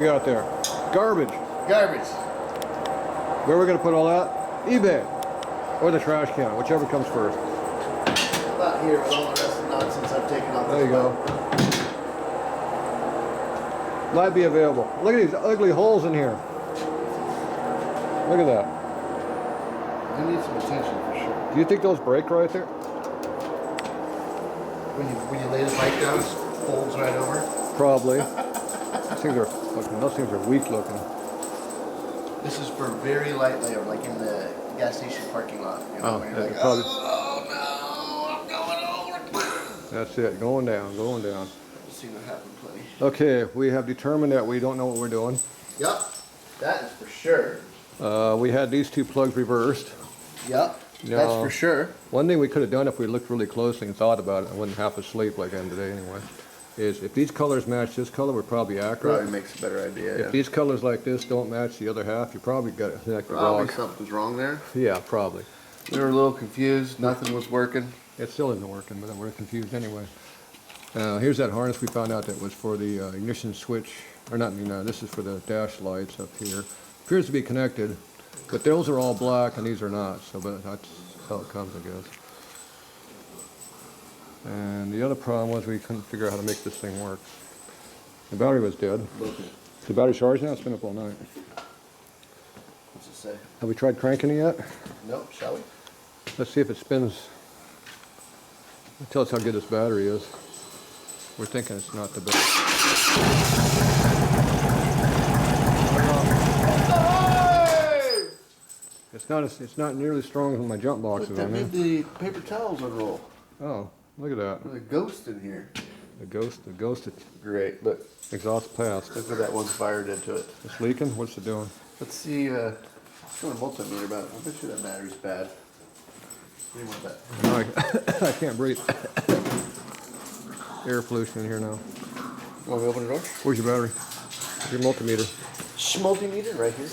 We got there. Garbage. Garbage. Where are we going to put all that? eBay. Or the trash can, whichever comes first. Not here with all the rest of the nonsense I've taken off. There you go. Might be available. Look at these ugly holes in here. Look at that. They need some attention for sure. Do you think those break right there? When you lay the bike down, it folds right over. Probably. Those things are weak looking. This is for very light layer, like in the gas station parking lot. You know, where you're like, probably. oh no, I'm going over. That's it. Going down, going down. I've seen that happen plenty. Okay, we have determined that we don't know what we're doing. Yep, that is for sure. We had these two plugs reversed. Yep, Now, that's for sure. One thing we could have done if we looked really closely and thought about it, I wasn't half asleep like I am today anyway, is if these colors match this color, we're probably accurate. Probably makes a better idea. If these colors like this don't match the other half, you probably got it connected Probably wrong. something's wrong there. Yeah, probably. We were a little confused. Nothing was working. It still isn't working, but we're confused anyway. Here's that harness we found out that was for the ignition switch, or not, this is for the dash lights up here. Appears to be connected, but those are all black and these are not, so but that's how it comes, I guess. And the other problem was we couldn't figure out how to make this thing work. The battery was dead. Is the battery charged now? It's been up all night. What's it say? Have we tried cranking it yet? Nope, shall we? Let's see if it spins. Tell us how good this battery is. We're thinking it's not the best. It's not nearly as strong as my jump boxes. That made the paper towels unroll. Oh, look at that. There's a ghost in here. The ghost. Great, look. Exhaust passed. Look where that one's fired into it. It's leaking? What's it doing? Let's see, it's doing a multimeter, but I bet you that battery's bad. What do you want that? No, I can't breathe. Air pollution in here now. Want me to open the door? Where's your battery? Your multimeter. Multimeter right here.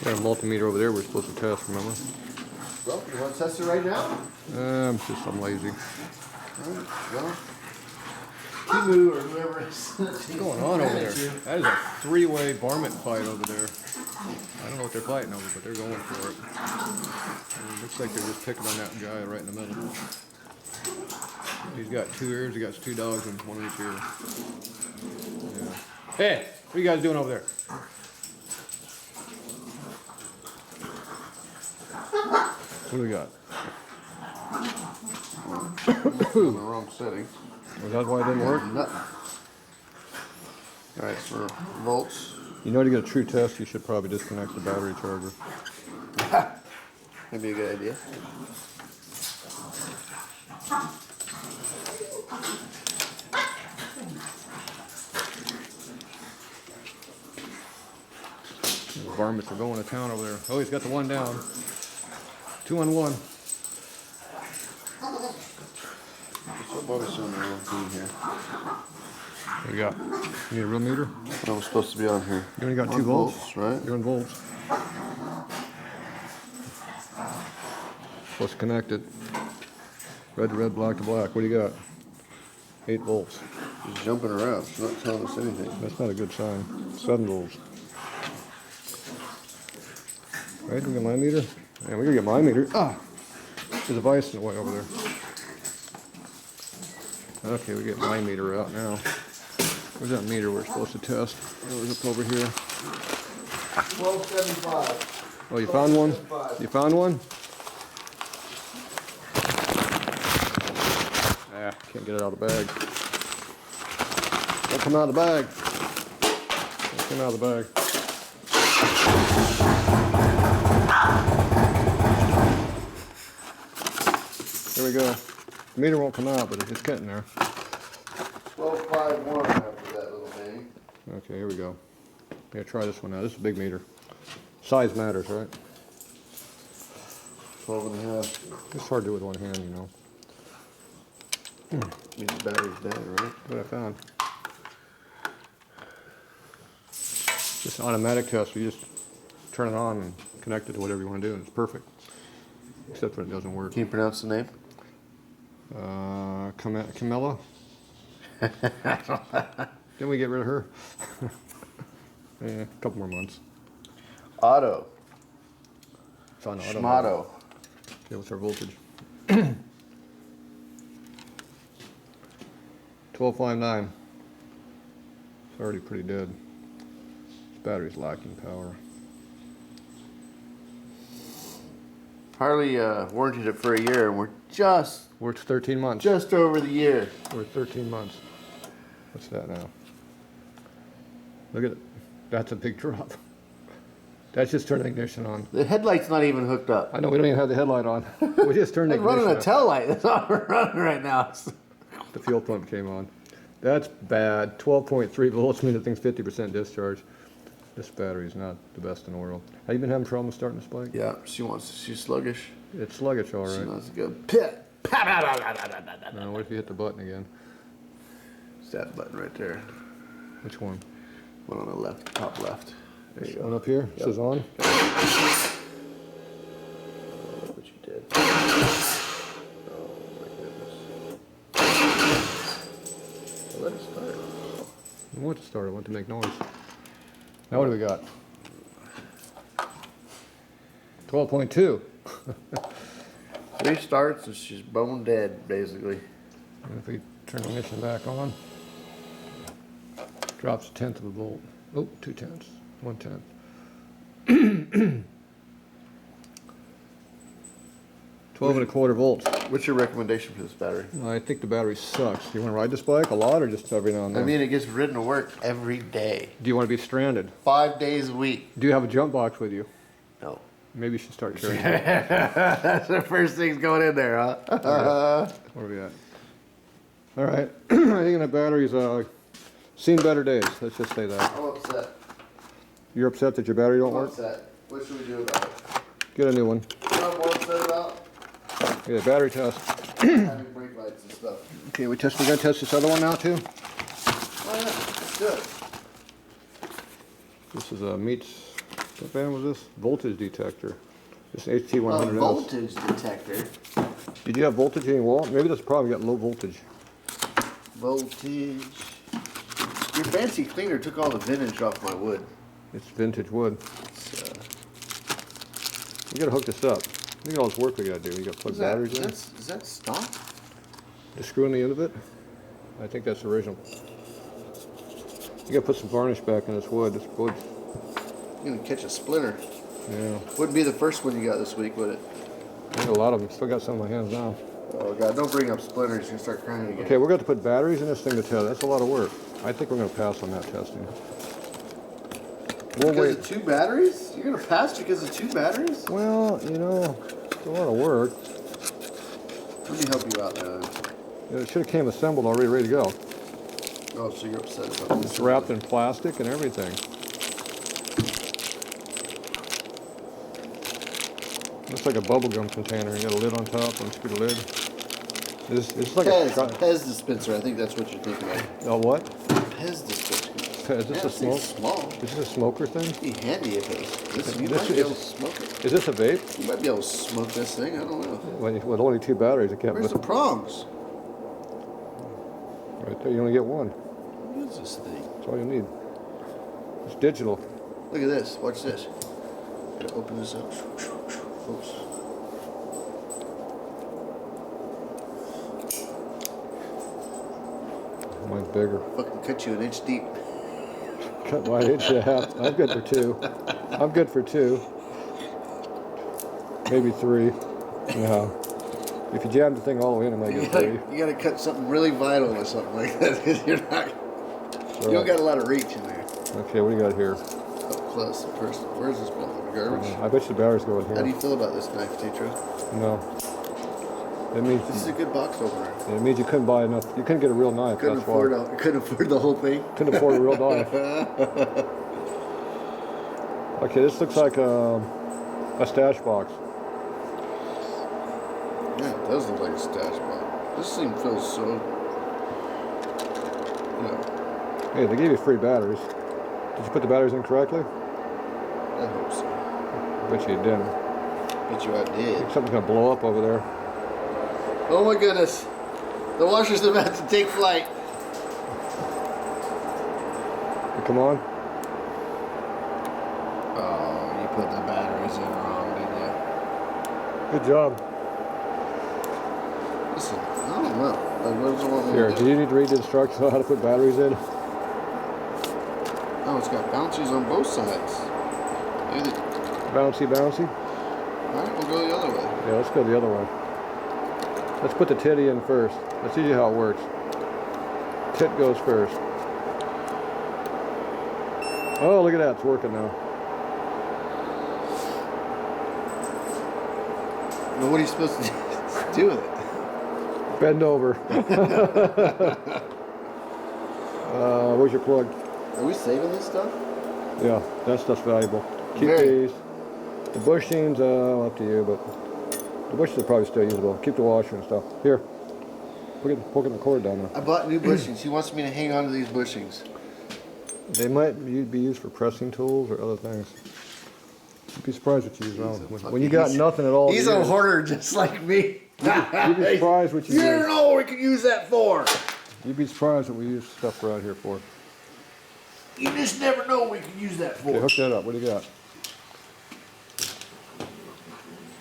Got a multimeter over there we're supposed to test, remember? Well, you want to test it right now? I'm lazy. Alright, well. Kimu or whoever is. What's going on over there? That is a three-way varmint fight over there. I don't know what they're fighting over, but they're going for it. And it looks like they're just picking on that guy right in the middle. He's got two ears, he got two dogs and one in each ear. Yeah. Hey, what are you guys doing over there? What do we got? In the wrong setting. Was that why it didn't work? Nothing. Alright, so volts. You know, to get a true test, you should probably disconnect the battery charger. That'd be a good idea. The varmints are going to town over there. Oh, he's got the one down. 2 on 1. So Bobby's on the wrong thing here. What do you got? You need a real meter? I was supposed to be on here. You only got 2 volts? Right? You're on volts. Supposed to connect it. Red to red, black to black. What do you got? 8 volts. He's jumping around. It's not telling us anything. That's not a good sign. 7 volts. Right, we got my meter? Yeah, we gotta get my meter. Ah! There's a vise in the way over there. Okay, we get my meter out now. Where's that meter we're supposed to test? It was up over here. 1275. Oh, you found one? You found one? Ah, can't get it out of the bag. Don't come out of the bag. Don't come out of the bag. There we go. The meter won't come out, but it's getting there. 1251 after that little thing. Okay, here we go. Yeah, try this one now. This is a big meter. Size matters, right? 12 and a half. It's hard to do with one hand, you know. Means the battery's dead, right? What I found. Just an automatic test. You just turn it on and connect it to whatever you want to do, and it's perfect. Except when it doesn't work. Can you pronounce the name? Camilla? Didn't we get rid of her? Yeah, a couple more months. Auto. It's on auto. Schmotto. Yeah, what's our voltage? 1259. It's already pretty dead. This battery's lacking power. Harley warranted it for a year, and we're just We're 13 months. over the year. We're 13 months. What's that now? Look at it. That's a big drop. That's just turning the ignition on. The headlight's not even hooked up. I know we don't even have the headlight on. We just turned the I'm ignition running a on. tail light. That's all we're running right now. The fuel pump came on. That's bad. 12.3 volts means the thing's 50% discharge. This battery's not the best in the world. Have you been having trouble starting this bike? Yeah, she's sluggish. It's sluggish, all She right. wants to go pit. Now, what if you hit the button again? It's that button right there. Which one? One on the left, top left. There you go. One up here? Yep. Says on? Look what you did. Oh my goodness. Well, let it start. I want to start. I want to make noise. Now what do we got? 12.2. 3 starts and she's bone dead, basically. And if we turn the ignition back on, drops a tenth of a volt. Oh, 0.2, 1/10. 12.25 volts. What's your recommendation for this battery? I think the battery sucks. Do you want to ride this bike a lot or just every now and I then? mean, it gets ridden to work every day. Do you want to be stranded? 5 days a week. Do you have a jump box with you? No. Maybe you should start carrying it. That's the first thing's going in there, huh? Where are we at? All right. I think the battery's seen better days. Let's just say that. I'm upset. You're upset that your battery don't I'm work? upset. What should we do about it? Get a new one. You know what I'm more upset about? Yeah, battery test. Having brake lights and stuff. Okay, we're gonna test this other one now too. Why not? Let's do it. This is a meets. What band was this? Voltage detector. This is A HT100S. voltage detector. Did you have voltage in your wall? Maybe that's the problem. You got low voltage. Voltage. Your fancy cleaner took all the vintage off my wood. It's vintage wood. It's, We gotta hook this up. Look at all this work we gotta do. You gotta plug batteries in. Is that stock? The screw in the end of it. I think that's original. You gotta put some varnish back in this wood. This wood. You're gonna catch a splinter. Yeah. Wouldn't be the first one you got this week, would it? I got a lot of them. Still got some in my hands now. Oh God, don't bring up splinters. You're gonna start crying again. Okay, we're going to put batteries in this thing to test. That's a lot of work. I think we're going to pass on that testing. We'll Because wait. of 2 batteries? You're gonna pass because of 2 batteries? Well, you know, it's a lot of work. Let me help you out, man. It should have came assembled already, ready to go. Oh, so you're upset about this? It's wrapped in plastic and everything. Looks like a bubblegum container. You got a lid on top and screw the lid. It's like Pez dispenser. I think that's what you're thinking of. Oh, what? Pez dispenser. Is this Yeah, a this thing's smoke? small. Is this a smoker thing? It'd be handy if it was. You This might be is- able to smoke it. Is this a vape? You might be able to smoke this thing. I don't know. With only 2 batteries, it can't. Where's the prongs? Right there, you only get one. What is this thing? That's all you need. It's digital. Look at this. Watch this. Gotta open this up. Oops. Mine's bigger. Fucking cut you an inch deep. Cut my inch and a half. I'm good for 2. I'm good for 2. Maybe 3. Yeah. If you jam the thing all the way in, it might get 3. You gotta cut something really vital or something like that because you're not. You don't got a lot of reach in there. Okay, what do you got here? Up close and personal. Where's this going? Garbage. I bet you the batteries go in How do here. you feel about this knife, Tatro? No. It means This is a good box opener. you couldn't buy enough. You couldn't get a real knife. Couldn't That's why. couldn't afford the whole thing. Couldn't afford a real knife. Okay, this looks like a stash box. Yeah, it does look like a stash box. This thing feels so. You know, Hey, they gave you free batteries. Did you put the batteries in correctly? I hope so. I bet you didn't. Bet you I did. Something's gonna blow up over there. Oh my goodness. The washer's about to take flight. Come on. Oh, you put the batteries in wrong, didn't you? Good job. Listen, I don't know. Like, what does it want me Here, to do do? you need to read the instructions on how to put batteries in? Oh, it's got bouncies on both sides. Maybe the... Bouncy, bouncy. Alright, we'll go the other way. Yeah, let's go the other way. Let's put the titty in first. That's usually how it works. Tit goes first. Oh, look at that. It's working now. Well, what are you supposed to do with it? Bend over. Where's your plug? Are we saving this stuff? Yeah, that stuff's valuable. Keep Very. these. The bushings, up to you, but the bushings are probably still usable. Keep the washer and stuff. Here, poking the cord down there. I bought new bushings. He wants me to hang on to these bushings. They might be used for pressing tools or other things. You'd be surprised what you use wrong. When you got nothing at all. He's a hoarder just like me. You'd be surprised what you You use. don't know what we could use that for. You'd be surprised what we use stuff around here for. You just never know what we could use that for. Okay, hook that up. What do you got?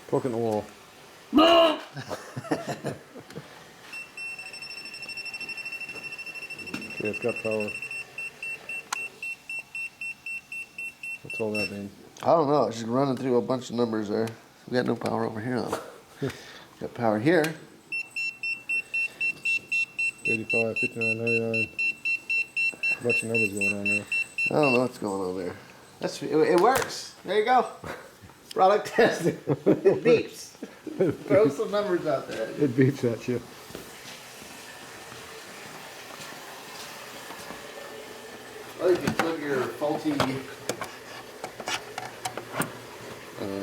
Poking the wall. Mom! Okay, it's got power. What's all that mean? I don't know. It's just running through a bunch of numbers there. We got no power over here though. Got power here. 85, 59, 99. A bunch of numbers going on there. I don't know what's going on there. It works. There you go. Product tested. It beeps. Throw some numbers out there. It beeps at you. Oh, you can plug your faulty.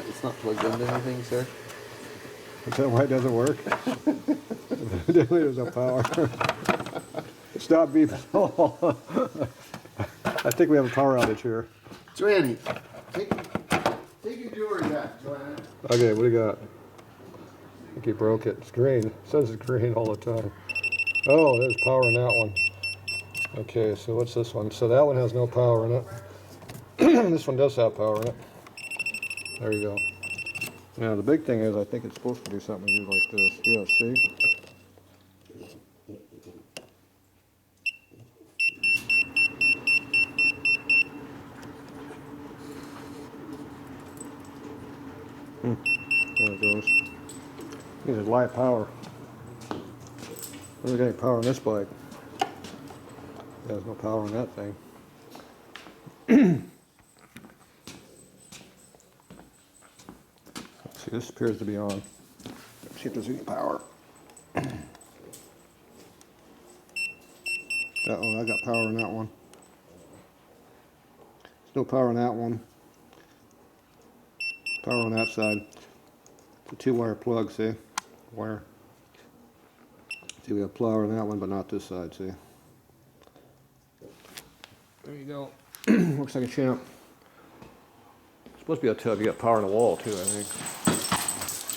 It's not plugged into anything, sir. Is that why it doesn't work? Definitely there's no power. Stop beeping at all. I think we have a power outage here. Joanne, take your jewelry back, Joanne. Okay, what do you got? I think you broke it. It's green. It says it's green all the time. Oh, there's power in that one. Okay, so what's this one? So that one has no power in it. This one does have power in it. There you go. Now the big thing is I think it's supposed to do something to do like this. Yeah, see? There it goes. These are light power. There's any power on this bike. There's no power on that thing. See, this appears to be on. Let's see if there's any power. I got power on that one. There's no power on that one. Power on that side. It's a 2-wire plug, see? Wire. See, we have power on that one, but not this side, see? There you go. Looks like a champ. It's supposed to be a tub. You got power on the wall, too, I think.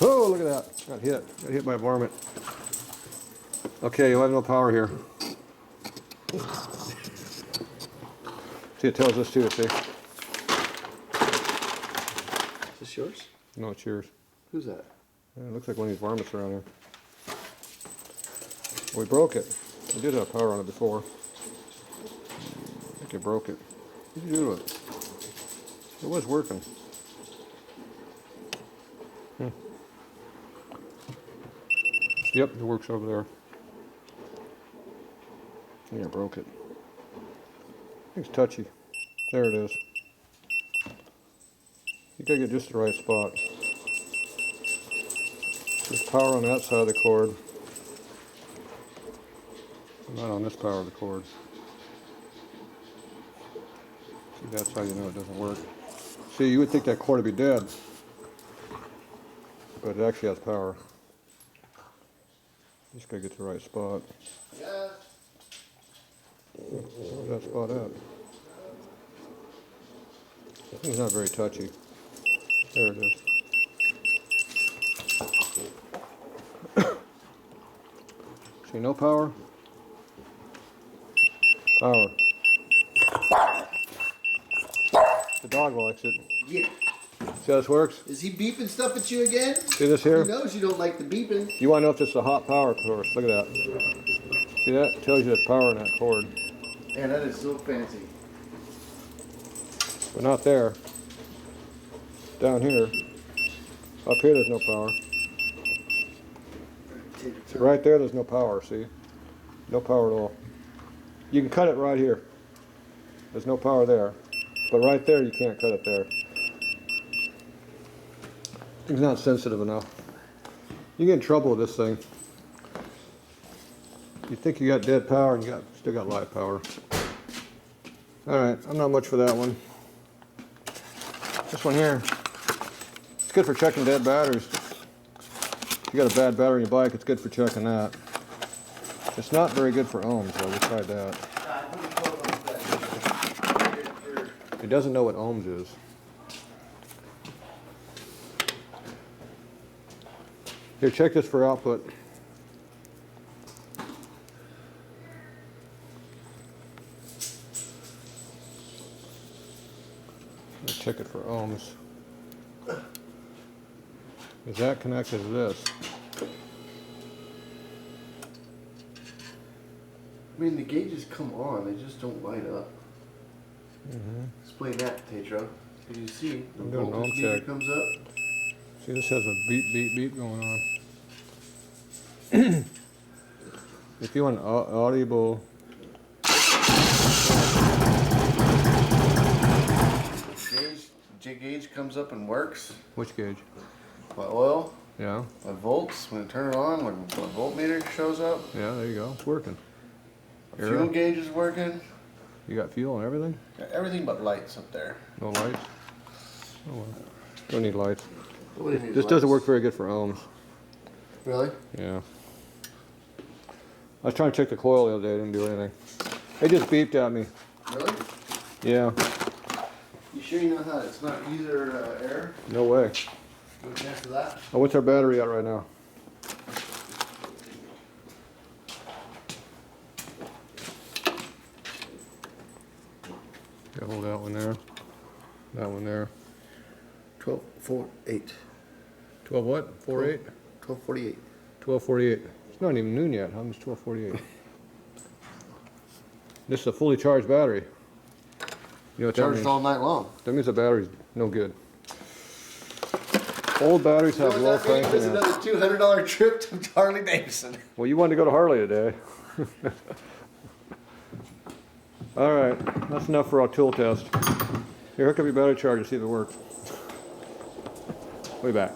Oh, look at that. Got hit. Got hit by a varmint. Okay, you'll have no power here. See, it tells us, too, see? Is this yours? No, it's yours. Who's that? Yeah, it looks like one of these varmints around here. We broke it. We did have power on it before. I think you broke it. What did you do with it? It was working. Yep, it works over there. Yeah, I broke it. I think it's touchy. There it is. You gotta get just the right spot. There's power on that side of the cord. Not on this power of the cord. See, that's how you know it doesn't work. See, you would think that cord would be dead, but it actually has power. Just gotta get the right spot. Yeah. Where's that spot at? It's not very touchy. There it is. See, no power? Power. The dog likes it. Yeah. See how this works? Is he beeping stuff at you again? See this here? He knows you don't like the beeping. You want to know if this is a hot power source. Look at that. See that? Tells you there's power in that cord. Yeah, that is so fancy. But not there. Down here. Up here there's no power. See, right there there's no power, see? No power at all. You can cut it right here. There's no power there. But right there you can't cut it there. It's not sensitive enough. You get in trouble with this thing. You think you got dead power and you still got live power. Alright, I'm not much for that one. This one here, it's good for checking dead batteries. If you got a bad battery in your bike, it's good for checking that. It's not very good for ohms though, we tried that. It doesn't know what ohms is. Here, check this for output. Let's check it for ohms. Is that connected to this? I mean, the gauges come on, they just don't light up. Explain that, Tatro. As you see, the I'm doing an voltage ohm meter check. comes up. See, this has a beep, beep, beep going on. If you want audible, Gauge comes up and works. which gauge? My oil, Yeah, my volts, when I turn it on, when my voltmeter shows up. yeah, there you go. It's working. My fuel gauge is working. You got fuel and everything? Got everything but lights up there. No lights? Oh well. Don't need lights. Nobody needs This doesn't lights. work very good for ohms. Really? Yeah. I was trying to check the coil the other day, it didn't do anything. It just beeped at me. Really? Yeah, You sure you know how it's not user error? no way. No chance of that? Oh, what's our battery at right now? Yeah, hold that one there. That one there. 12, 4, 8. 12 what? 48? 1248. 1248. It's not even noon yet. How much 1248? This is a fully charged battery. You know what that Charged means? all night long. That means the battery's no good. Old batteries You know have what low that means? cranking. It's another $200 trip to Harley Davidson. Well, you wanted to go to Harley today. All right, that's enough for our tool test. Here, hook up your battery charger, see if it works. Way back.